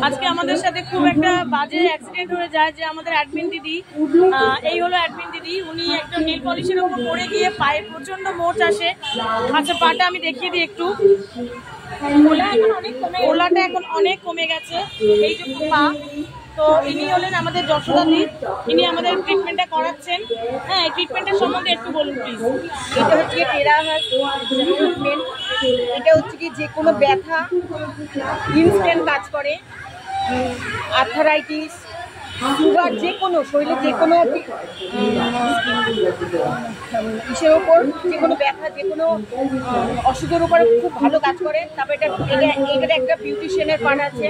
আজকে আমাদের সাথে খুব একটা বাজে অ্যাক্সিডেন্ট হয়ে যায় যে আমাদের অ্যাডমিন দিদি, এই হলো অ্যাডমিন দিদি। উনি একটা নেল পলিশের উপর পড়ে গিয়ে পায়ে প্রচন্ড মোচ আসে। আচ্ছা, পাটা আমি দেখিয়ে দিই একটু। ওলাটা এখন অনেক কমে গেছে, এই যে পা। তো ইনি হলেন আমাদের যশোদাদি, ইনি আমাদের ট্রিটমেন্টটা করাচ্ছেন। হ্যাঁ, এই ট্রিটমেন্টের সম্বন্ধে একটু বলুন প্লিজ। এটা হচ্ছে কি টেরাহাস ট্রিটমেন্ট। এটা হচ্ছে কি যে কোনো ব্যথা ইনস্ট্যান্ট কাজ করে। আর্থারাইটিস, সুগার, যে কোনো শরীরে যে কোনো ইসের ওপর, যে কোনো ব্যথা, যে কোনো অসুখের উপরে খুব ভালো কাজ করে। তারপরে এটার একটা বিউটিশিয়ানের পার্ট আছে।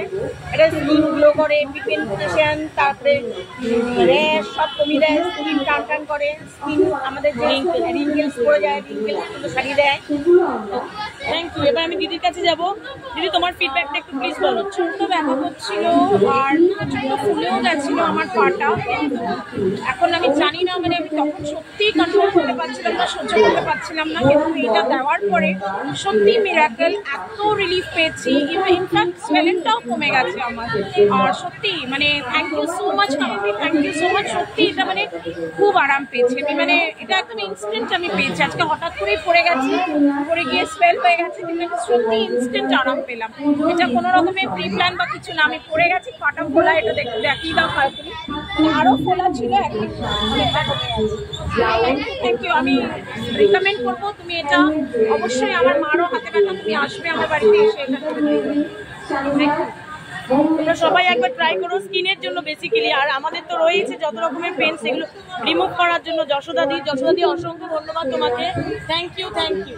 এটা স্কিন গ্লো করে, পিগমেন্টেশন, তারপরে র্যাশ সব কমিয়ে দেয়, স্কিন টান টান করে, স্কিন আমাদের যে রিঙ্কেলস পড়ে যায় রিঙ্কেলসগুলো সারিয়ে দেয়। Thank you. এবার আমি দিদির কাছে যাব। দিদি, তোমার ফিডব্যাকটা একটু প্লিজ বলো। ছোট ব্যথা হচ্ছিল আর প্রচন্ড ফুলেও গেছিল আমার পাটা। এখন আমি জানি না, মানে আমি তখন সত্যিই কন্ট্রোল করতে পারছিলাম না, সহ্য করতে পারছিলাম না। কিন্তু এটা দেওয়ার পরে সত্যি মিরাকেল, এত রিলিফ পেয়েছি। ইনফ্যাক্ট স্মেলিংটাও কমে গেছে আমার। আর সত্যি মানে thank you so much Kamini, thank you so much. সত্যি এটা মানে খুব আরাম পেয়েছি আমি, মানে এটা একদম ইনস্ট্যান্ট আমি পেয়েছি। আজকে হঠাৎ করেই পড়ে গেছি, পড়ে গিয়ে স্পেল হয়ে গেছে, কিন্তু আমি সত্যি ইনস্ট্যান্ট আরাম পেলাম। এটা কোনো রকমের প্রি প্ল্যান বা কিছু না। আমি পড়ে গেছি, পাটা ফোলা, এটা দেখি দাও কালকে আরো ফোলা ছিল, এখন অনেকটা কমে গেছে। Thank you. আমি রিকমেন্ড করবো তুমি এটা অবশ্যই। আমার মারও হাতে ব্যথা, তুমি আসবে আমার বাড়িতে এসে এটা করে দেবে। Thank you. তোমরা সবাই একবার ট্রাই করো স্কিনের জন্য বেসিক্যালি। আর আমাদের তো রয়েছে যত রকমের পেন, সেগুলো রিমুভ করার জন্য যশোদাদি অসংখ্য ধন্যবাদ তোমাকে। Thank you, thank you.